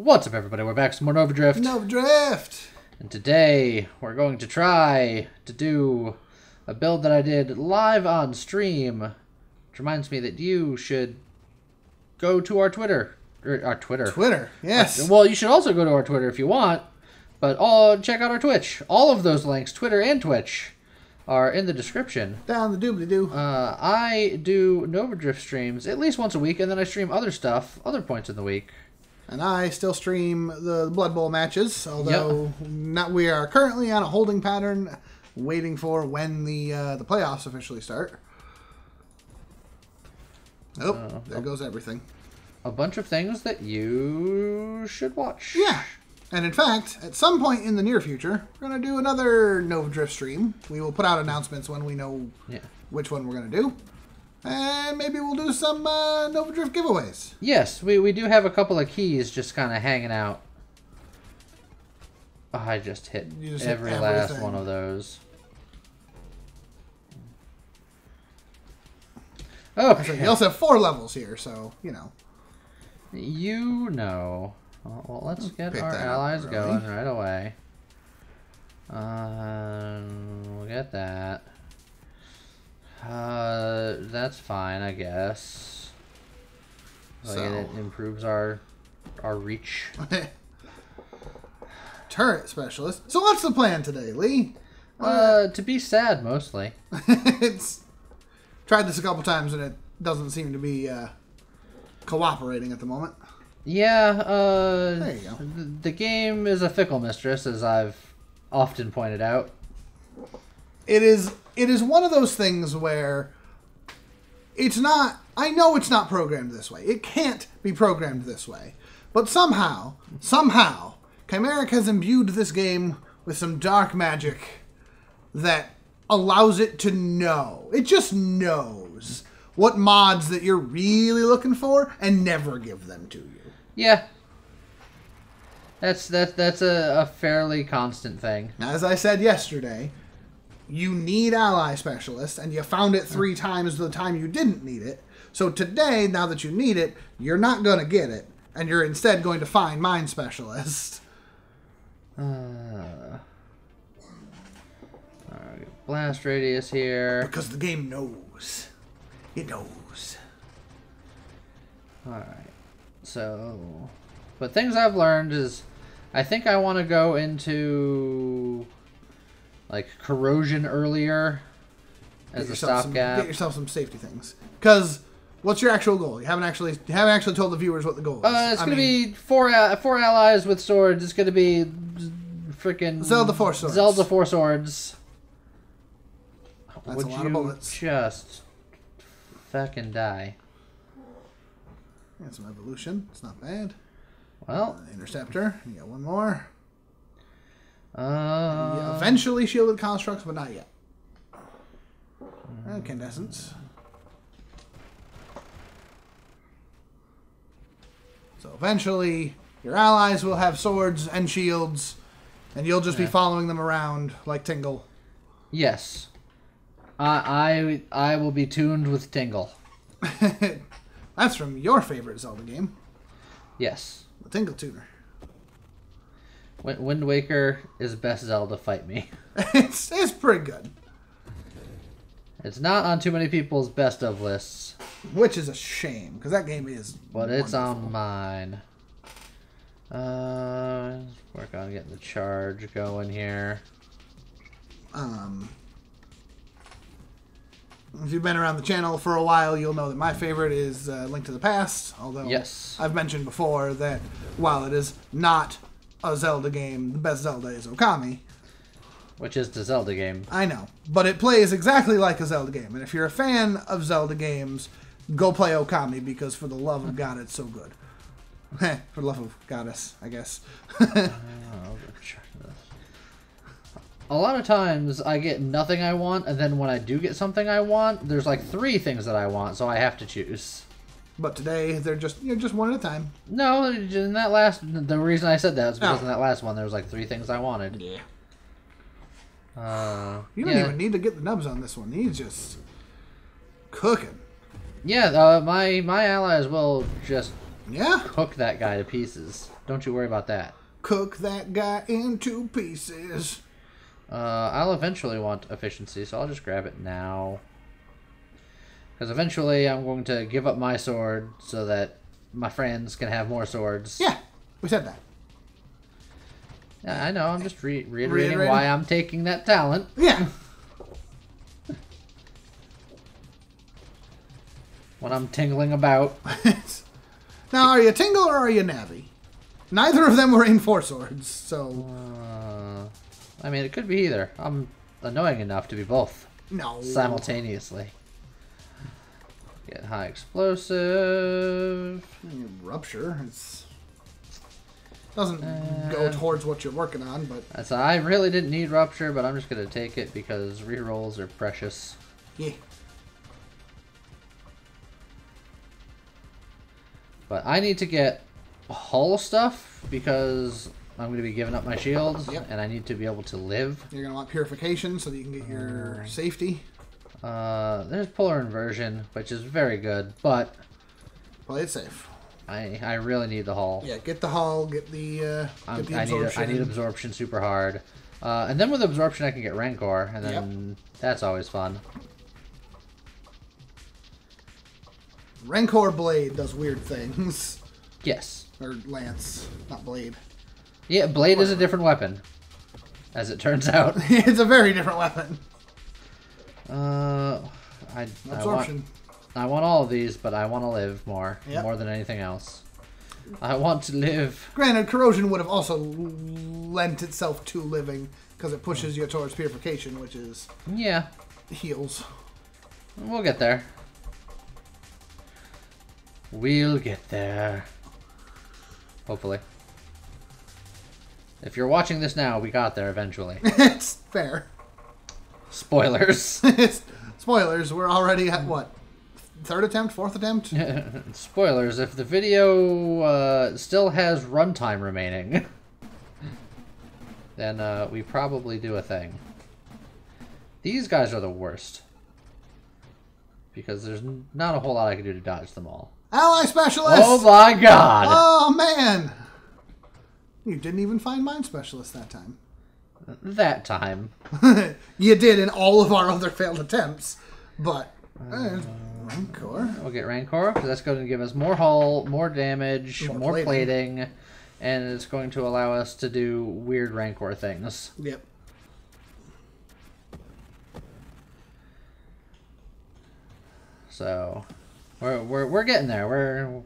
What's up, everybody? We're back with some more Nova Drift. Nova Drift! And today, we're going to try to do a build that I did live on stream. Which reminds me that you should go to our Twitter. Our Twitter. Twitter, yes. Well, you should also go to our Twitter if you want. But check out our Twitch. All of those links, Twitter and Twitch, are in the description. Down the doobly-doo. I do Nova Drift streams at least once a week, and then I stream other stuff, other points in the week. And I still stream the Blood Bowl matches, although we are currently on a holding pattern, waiting for when the playoffs officially start. Oh, there goes everything. A bunch of things that you should watch. Yeah. And in fact, at some point in the near future, we're going to do another Nova Drift stream. We will put out announcements when we know which one we're going to do. And maybe we'll do some Nova Drift giveaways. Yes, we do have a couple of keys just kind of hanging out. Oh, I just hit every last one of those. Okay. You also have 4 levels here, so, you know. You know. Well, let's get our allies going right away. We'll get that. That's fine, I guess. Like it improves our reach. Turret specialist. So what's the plan today, Lee? To be sad mostly. It's tried this a couple times and it doesn't seem to be cooperating at the moment. Yeah, there you go. The game is a fickle mistress, as I've often pointed out. It is one of those things where it's not... I know it's not programmed this way. It can't be programmed this way. But somehow, Chimeric has imbued this game with some dark magic that allows it to know. It just knows what mods that you're really looking for and never give them to you. Yeah. That's a fairly constant thing. As I said yesterday, you need ally specialist, and you found it 3 times the time you didn't need it. So today, now that you need it, you're not going to get it, and you're instead going to find mine specialist. Alright, blast radius here. Because the game knows. It knows. Alright. So, but things I've learned is I think I want to go into like corrosion earlier as a stopgap. Get yourself some safety things. Because what's your actual goal? You haven't actually told the viewers what the goal is. It's gonna be four allies with swords. It's gonna be freaking Zelda 4 swords. Zelda 4 swords. That's a lot of bullets. Just fucking die? Got some evolution. It's not bad. Well, interceptor. You got one more. Yeah, eventually shielded constructs, but not yet. Incandescence. So eventually, your allies will have swords and shields, and you'll just be following them around like Tingle. Yes. I will be tuned with Tingle. That's from your favorite Zelda game. Yes. The Tingle Tuner. Wind Waker is best Zelda, fight me. It's pretty good. It's not on too many people's best of lists. Which is a shame, because that game is But wonderful. it's on mine. Work on getting the charge going here. If you've been around the channel for a while, you'll know that my favorite is Link to the Past. Although I've mentioned before that while it is not a Zelda game, the best Zelda is Okami. Which is the Zelda game. I know. But it plays exactly like a Zelda game. And if you're a fan of Zelda games, go play Okami because for the love of God, it's so good. For the love of Goddess, I guess. A lot of times I get nothing I want, and then when I do get something I want, there's like 3 things that I want, so I have to choose. But today, they're just one at a time. No, in that the reason I said that is because in that last one there was like 3 things I wanted. Yeah. You don't even need to get the nubs on this one. He's just cooking. Yeah, my allies will just Yeah. Cook that guy to pieces. Don't you worry about that. Cook that guy into pieces. I'll eventually want efficiency, so I'll just grab it now. Because eventually I'm going to give up my sword so that my friends can have more swords. Yeah, we said that. Yeah, I know. I'm just reiterating why I'm taking that talent. Yeah. When I'm tingling about. Now, are you Tingle or are you Navi? Neither of them were in 4 swords, so... I mean, it could be either. I'm annoying enough to be both. No. Simultaneously. Get high explosive. Rupture. It's doesn't go towards what you're working on, but... So I really didn't need Rupture, but I'm just going to take it because rerolls are precious. Yeah. But I need to get hull stuff because I'm going to be giving up my shields, and I need to be able to live. You're going to want purification so that you can get your safety. There's polar inversion, which is very good, but play it safe. I really need the hull. Yeah, get the hull, get the absorption. I need absorption super hard. And then with absorption I can get Rancor, and then that's always fun. Rancor blade does weird things. Yes. Or lance, not blade. Yeah, blade is a different weapon, as it turns out. It's a very different weapon. Absorption. I want all of these, but I want to live more than anything else. I want to live. Granted, corrosion would have also lent itself to living because it pushes you towards purification, which is heals. We'll get there. We'll get there. Hopefully. If you're watching this now, we got there eventually. It's fair. Spoilers. Spoilers. We're already at what? 3rd attempt? 4th attempt? Spoilers. If the video still has runtime remaining, then we probably do a thing. These guys are the worst. Because there's not a whole lot I can do to dodge them all. Ally specialist! Oh my god! Oh man! You didn't even find Mind Specialist that time. That time. You did in all of our other failed attempts. But, Rancor. We'll get Rancor, because that's going to give us more hull, more damage, more plating, and it's going to allow us to do weird Rancor things. Yep. So, we're getting there. We're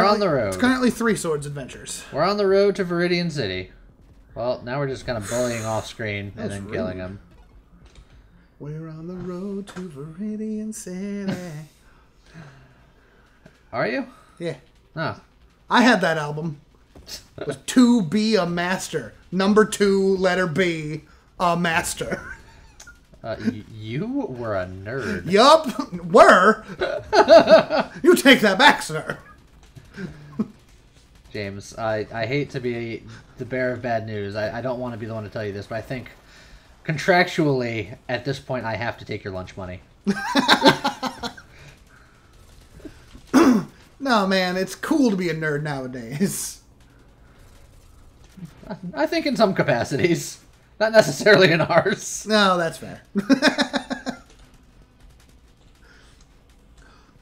on the road. It's currently 3 Swords Adventures. We're on the road to Viridian City. Well, now we're just kind of bullying off screen and then killing him. We're on the road to Viridian City. Are you? Yeah. Oh. I had that album. It was To Be a Master. Number 2, letter B, a master. You were a nerd. Yup. Were. You take that back, sir. James, I hate to be the bearer of bad news. I don't want to be the one to tell you this, but I think contractually, at this point, I have to take your lunch money. No, man, it's cool to be a nerd nowadays. I think in some capacities. Not necessarily in ours. No, that's fair.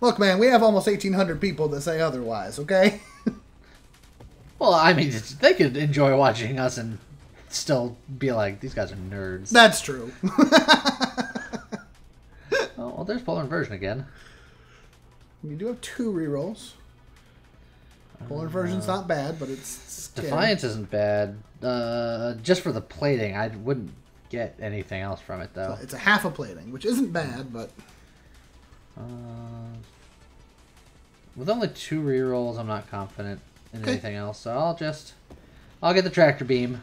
Look, man, we have almost 1,800 people that say otherwise, okay? Well, I mean, they could enjoy watching us and still be like, these guys are nerds. That's true. Oh, well, there's Polar Inversion again. You do have 2 rerolls. Polar Inversion's not bad, but it's scary. Defiance isn't bad. Just for the plating, I wouldn't get anything else from it, though. So it's a half a plating, which isn't bad, but... with only 2 rerolls, I'm not confident in anything else, so I'll get the tractor beam.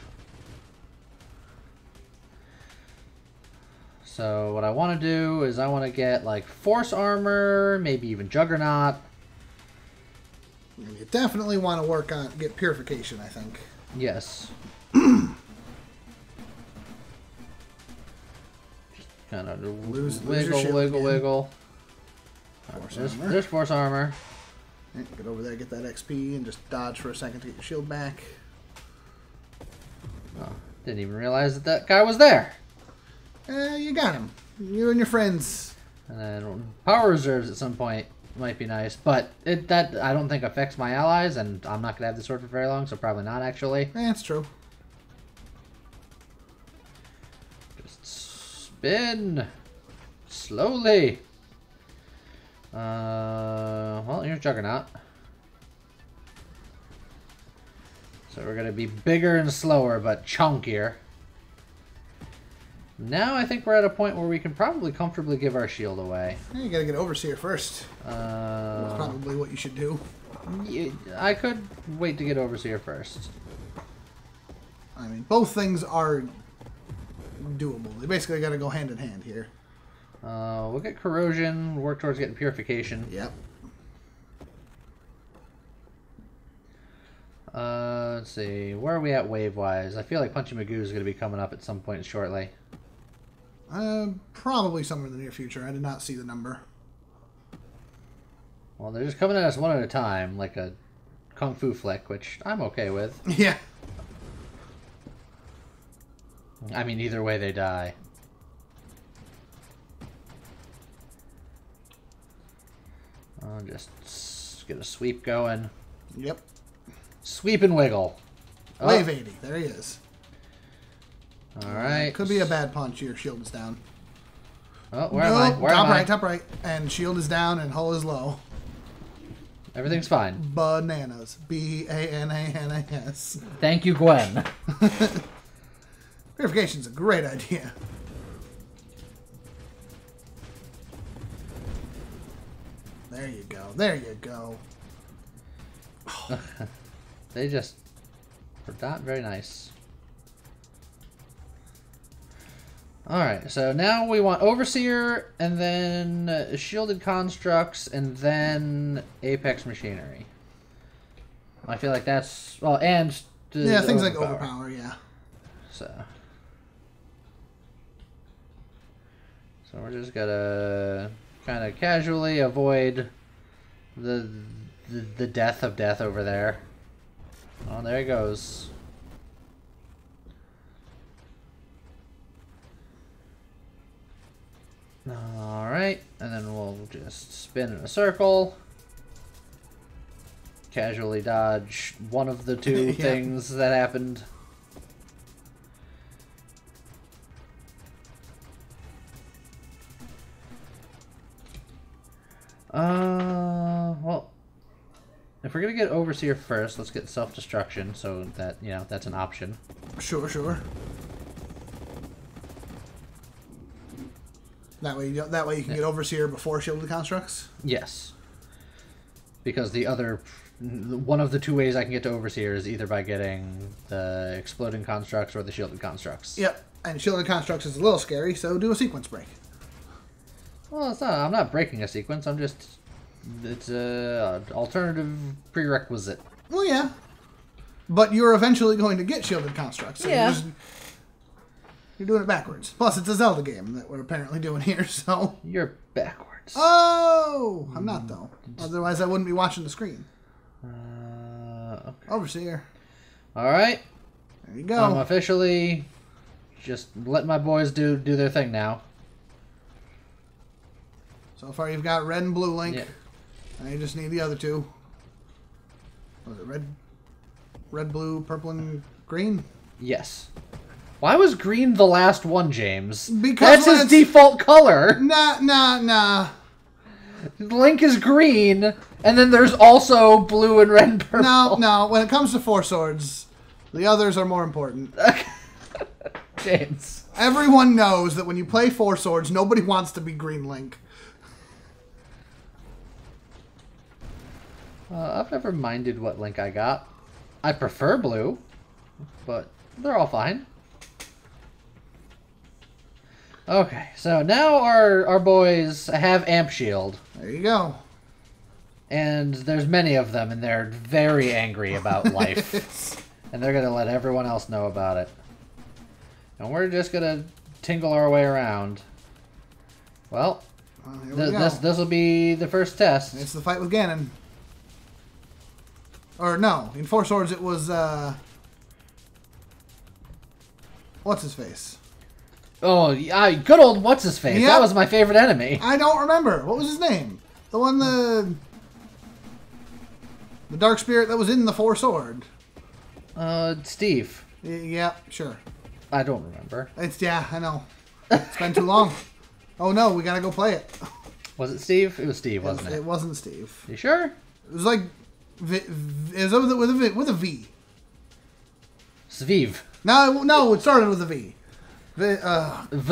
So what I want to do is I want to get like force armor, maybe even juggernaut. You definitely want to get purification, I think. Yes. Kind of wiggle. There's force armor. Get over there, get that XP, and just dodge for a second to get your shield back. Oh, didn't even realize that that guy was there. You got him. You and your friends. And then power reserves at some point might be nice, but that I don't think affects my allies, and I'm not gonna have the sword for very long, so probably not actually. That's true. Just spin slowly. Well, here's Juggernaut. So we're gonna be bigger and slower, but chunkier. Now I think we're at a point where we can probably comfortably give our shield away. You gotta get Overseer first. That's probably what you should do. I could wait to get Overseer first. I mean, both things are doable. They basically gotta go hand in hand here. We'll get Corrosion, work towards getting Purification. Yep. Let's see. Where are we at wave-wise? I feel like Punchy Magoo is going to be coming up at some point shortly. Probably somewhere in the near future. I did not see the number. Well, they're just coming at us one at a time, like a Kung Fu flick, which I'm okay with. Yeah. I mean, either way they die. I'll just get a sweep going. Yep. Sweep and wiggle. Wave 80. There he is. Alright. Could be a bad punch. Your shield is down. Oh, where am I? Where top am I? right, top right. And shield is down and hull is low. Everything's fine. Bananas. B-A-N-A-N-A-S. Thank you, Gwen. Purification's a great idea. There you go. There you go. They just were not very nice. Alright, so now we want Overseer, and then Shielded Constructs, and then Apex Machinery. I feel like that's... Well, and... Yeah, things like Overpower, yeah. So we're just gonna kind of casually avoid the death of death over there. Oh, there he goes. Alright, and then we'll just spin in a circle. Casually dodge one of the two Yeah. things that happened. Well, if we're gonna get Overseer first, let's get Self-Destruction, so that, you know, that's an option. Sure, sure. That way you can get Overseer before Shielded Constructs? Yes. Because the other... One of the two ways I can get to Overseer is either by getting the Exploding Constructs or the Shielded Constructs. Yep. And Shielded Constructs is a little scary, so do a sequence break. Well, it's not. I'm not breaking a sequence. I'm just... It's a alternative prerequisite. Well, yeah. But you're eventually going to get Shielded Constructs. So Yeah. You're doing it backwards. Plus, it's a Zelda game that we're apparently doing here, so... You're backwards. Oh! I'm not, though. Otherwise, I wouldn't be watching the screen. Okay. Overseer. Alright. There you go. I'm officially just letting my boys do their thing now. So far, you've got red and blue Link. Yeah. And you just need the other two. Was it red, blue, purple, and green? Yes. Why was green the last one, James? Because that's his default color. Nah. Link is green, and then there's also blue and red and purple. No. When it comes to Four Swords, the others are more important. James. Everyone knows that when you play Four Swords, nobody wants to be Green Link. I've never minded what Link I got. I prefer blue, but they're all fine. Okay, so now our boys have Amp Shield. There you go. And there's many of them, and they're very angry about life. And they're going to let everyone else know about it. And we're just going to tingle our way around. Well, Here we go. this will be the first test. It's the fight with Ganon. Or no, in Four Swords it was, what's his face? Oh, yeah, good old what's-his-face. Yep. That was my favorite enemy. I don't remember. What was his name? The one, the dark spirit that was in the Four Sword. Steve. Yeah, sure. I don't remember. Yeah, I know. It's been too long. Oh no, we gotta go play it. Was it Steve? It was Steve, wasn't it? It wasn't Steve. You sure? It was like, it was with a V. Sviv. No, it started with a V.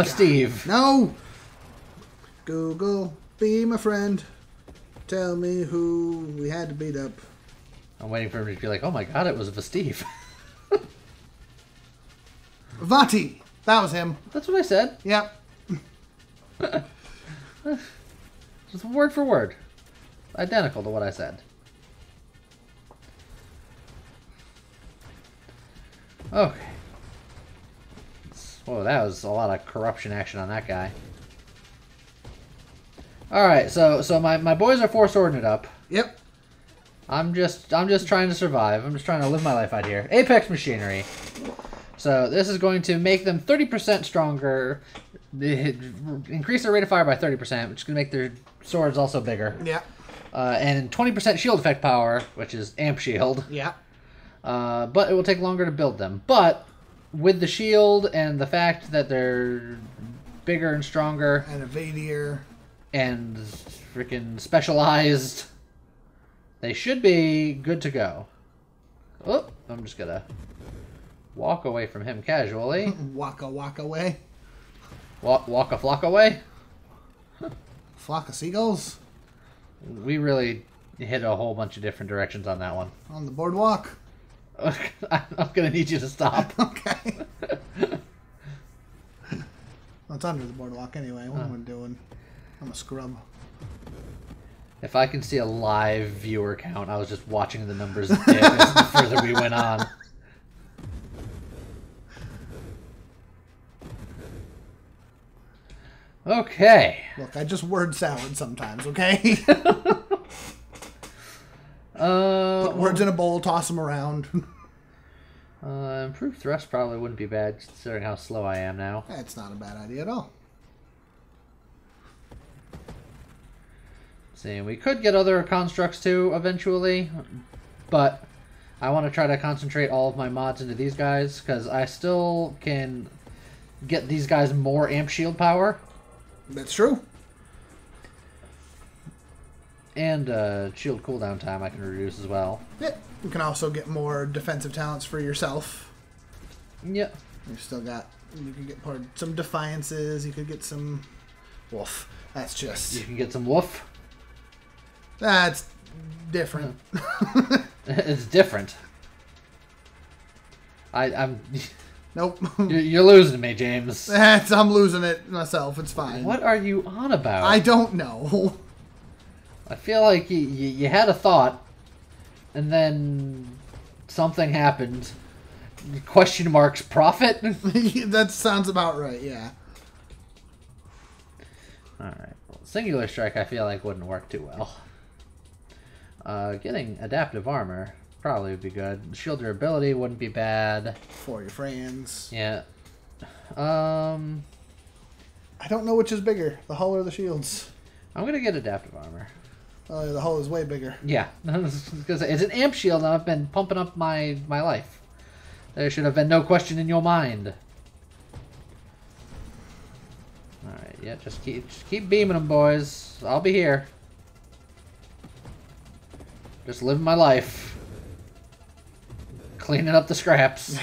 Steve. No. Google, be my friend. Tell me who we had to beat up. I'm waiting for him to be like, oh my god, it was Steve. Vati. That was him. That's what I said. Yep. Just word for word. Identical to what I said. Okay. Whoa, that was a lot of corruption action on that guy. Alright, so my boys are four-swording it up. Yep. I'm just trying to survive. I'm just trying to live my life out here. Apex machinery. So this is going to make them 30% stronger, increase their rate of fire by 30%, which is going to make their swords also bigger. Yeah. And 20% shield effect power, which is amp shield. Yeah. But it will take longer to build them. But with the shield and the fact that they're bigger and stronger And evadier. and freaking specialized, they should be good to go. Oh, I'm just gonna walk away from him casually. Waka away. Walk a flock away. Flock of seagulls. We really hit a whole bunch of different directions on that one. On the boardwalk. I'm gonna need you to stop. Okay. Well, it's under the boardwalk anyway. What am I doing? I'm a scrub. If I can see a live viewer count, I was just watching the numbers dip as the further we went on. Okay. Look, I just word salad sometimes, okay? Put words in a bowl, toss them around. Improved thrust probably wouldn't be bad, considering how slow I am now. That's not a bad idea at all. See, we could get other constructs too eventually, but I want to try to concentrate all of my mods into these guys, because I still can get these guys more amp shield power. That's true. And shield cooldown time I can reduce as well. Yeah. You can also get more defensive talents for yourself. Yep. You still got, you can get some defiances, you could get some woof. That's just... You can get some woof. That's different. It's different. I'm... Nope. You're losing me, James. I'm losing it myself. It's fine. What are you on about? I don't know. I feel like you had a thought, and then something happened. Question marks profit? That sounds about right, yeah. Alright. Well, singular strike I feel like wouldn't work too well. Getting adaptive armor probably would be good. Shield durability wouldn't be bad. For your friends. Yeah. I don't know which is bigger, the hull or the shields. I'm gonna get adaptive armor. The hull is way bigger. Yeah. Because it's an amp shield and I've been pumping up my life. There should have been no question in your mind. Alright, yeah, just keep beaming them, boys. I'll be here. Just living my life. Cleaning up the scraps.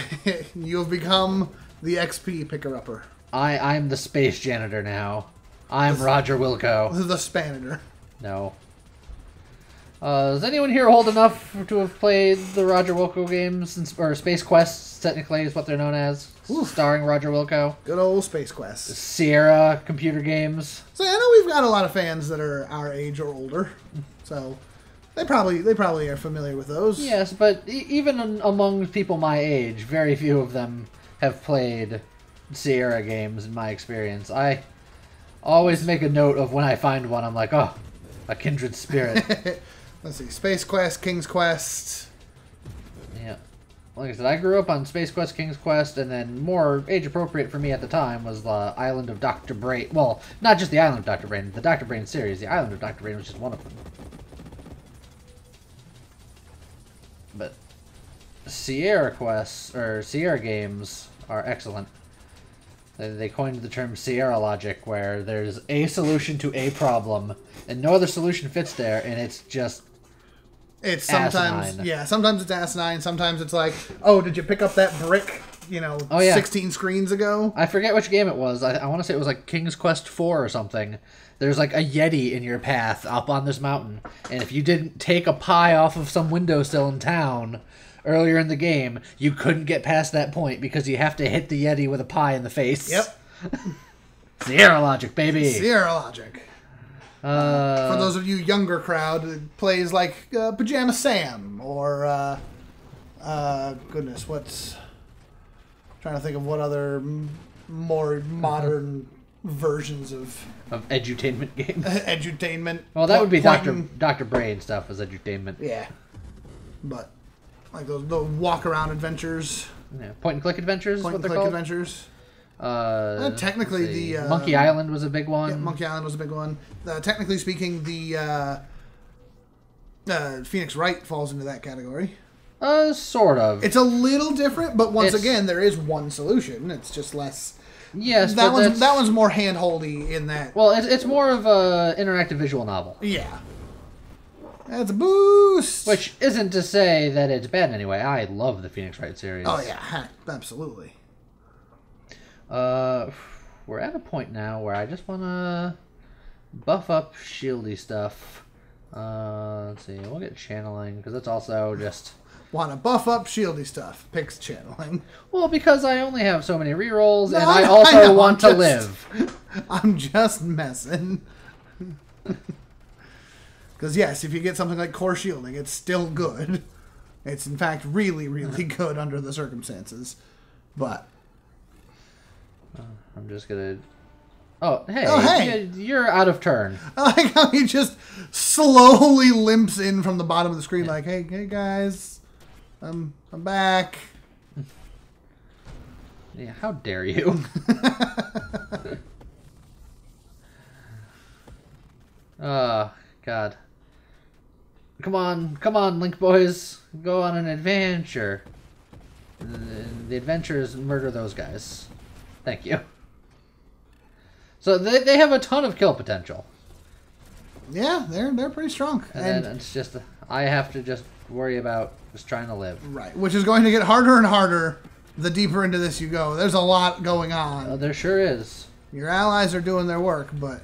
You have become the XP picker-upper. I'm the space janitor now. I'm Roger Wilco. The Spanitor. No. Is anyone here old enough to have played the Roger Wilco games? Or Space Quests, technically, is what they're known as. Oof. Starring Roger Wilco. Good old Space Quest. Sierra computer games. So I know we've got a lot of fans that are our age or older. So they probably are familiar with those. Yes, but even among people my age, very few of them have played Sierra games in my experience. I always make a note of when I find one, I'm like, oh, a kindred spirit. Let's see. Space Quest, King's Quest, like I said, I grew up on Space Quest, King's Quest, and then more age-appropriate for me at the time was the Island of Dr. Brain. Well, not just the Island of Dr. Brain, the Dr. Brain series. The Island of Dr. Brain was just one of them. But Sierra quests, or Sierra games, are excellent. They coined the term Sierra logic, where there's a solution to a problem, and no other solution fits there, and it's just It's sometimes, asinine. yeah, sometimes it's asinine. Sometimes it's like, oh, did you pick up that brick, 16 screens ago? I forget which game it was. I want to say it was like King's Quest 4 or something. There's like a Yeti in your path up on this mountain, and if you didn't take a pie off of some windowsill in town earlier in the game, you couldn't get past that point because you have to hit the Yeti with a pie in the face. Yep. Sierra logic, baby. Sierra logic. For those of you younger crowd, it plays like Pajama Sam or goodness, what's trying to think of what other more modern versions of edutainment games. Edutainment. Well, that would be Pointing- Dr. Brain stuff as edutainment. Yeah, but like those walk around adventures, Yeah, point and click adventures. point Is what and they're click called. adventures. Technically, Let's see. the Monkey Island was a big one. Yeah, Monkey Island was a big one. Technically speaking, the Phoenix Wright falls into that category. Sort of. It's a little different, but once It's- again, there is one solution. It's just less. Yes, that but one's that one's more hand-holdy in that. Well, it's more of a interactive visual novel. Yeah, that's a boost. Which isn't to say that it's bad anyway. I love the Phoenix Wright series. Oh yeah, heck, absolutely. We're at a point now where I just want to buff up shieldy stuff. Let's see. We'll get channeling, because that's also just... Want to buff up shieldy stuff. Pix channeling. Well, because I only have so many rerolls, and I I also know, want to I'm live. I'm just messing. Because yes, if you get something like core shielding, it's still good. It's in fact really, really good under the circumstances. But I'm just going to... Oh, hey. Oh, hey. You're out of turn. I like how he just slowly limps in from the bottom of the screen, like, "Hey, guys, I'm back." Yeah, how dare you? Oh, God. Come on, Link boys. Go on an adventure. The adventure is murder those guys. Thank you. So they have a ton of kill potential. Yeah, they're pretty strong, And then it's just, I have to just worry about just trying to live. right, which is going to get harder and harder the deeper into this you go. There's a lot going on. There sure is. Your allies are doing their work, but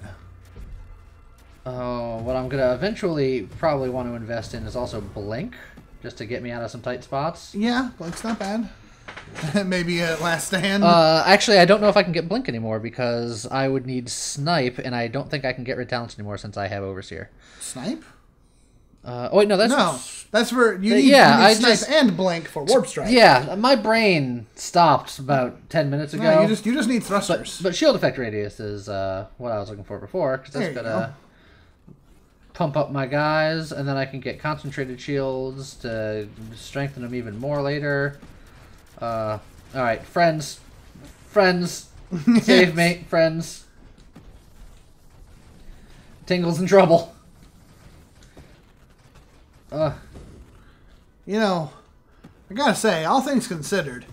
Oh, what I'm going to eventually probably want to invest in is also Blink, just to get me out of some tight spots. yeah, Blake's not bad. Maybe at last stand. Actually, I don't know if I can get Blink anymore because I would need Snipe, and I don't think I can get Red Talents anymore since I have Overseer. Snipe? Oh, wait, no, that's... No, that's for you need, yeah, you need I Snipe just- and Blank for Warp Strike. Yeah, my brain stopped about 10 minutes ago. No, you just need thrusters. But Shield Effect Radius is what I was looking for before, because that's There you going to pump up my guys, and then I can get Concentrated Shields to strengthen them even more later. Alright, friends. Friends. Save me, friends. Tingle's in trouble. You know, I gotta say, all things considered,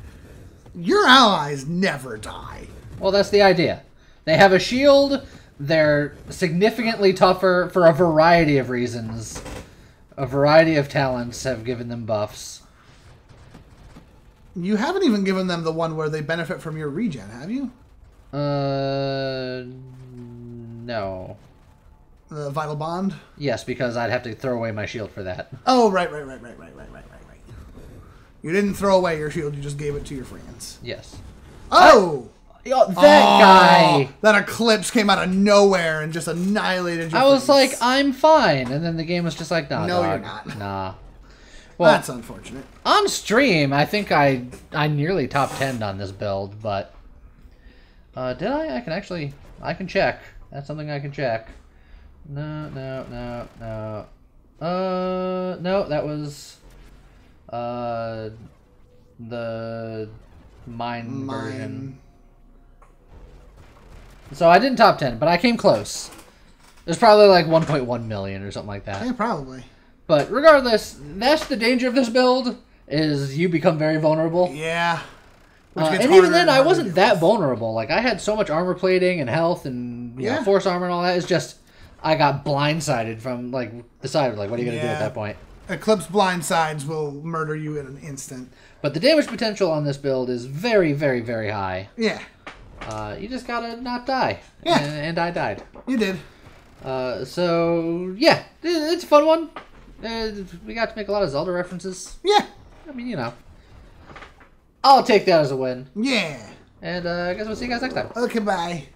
your allies never die. Well, that's the idea. They have a shield. They're significantly tougher for a variety of reasons. A variety of talents have given them buffs. You haven't even given them the one where they benefit from your regen, have you? No. The Vital Bond? Yes, because I'd have to throw away my shield for that. Oh, right. You didn't throw away your shield, you just gave it to your friends. Yes. Oh! That guy! That eclipse came out of nowhere and just annihilated your I was friends. like, I'm fine. And then the game was just like, nah, No, dog. you're not. Nah. Well, That's unfortunate. on stream, I think I nearly top 10'd on this build, but... did I? I can check. That's something I can check. No. No, that was... the mine version. So I didn't top 10, but I came close. There's probably like 1.1 million or something like that. Yeah, probably. But regardless, that's the danger of this build, is you become very vulnerable. Yeah. And even then, I wasn't that vulnerable. Like, I had so much armor plating and health and you know, force armor and all that. It's just, I got blindsided from, like, the side of, like, what are you going to do at that point? Eclipse blindsides will murder you in an instant. But the damage potential on this build is very, very, very high. Yeah. You just gotta not die. Yeah. And I died. You did. So, yeah. It's a fun one. We got to make a lot of Zelda references. Yeah. I mean, you know. I'll take that as a win. Yeah. And I guess we'll see you guys next time. Okay, bye.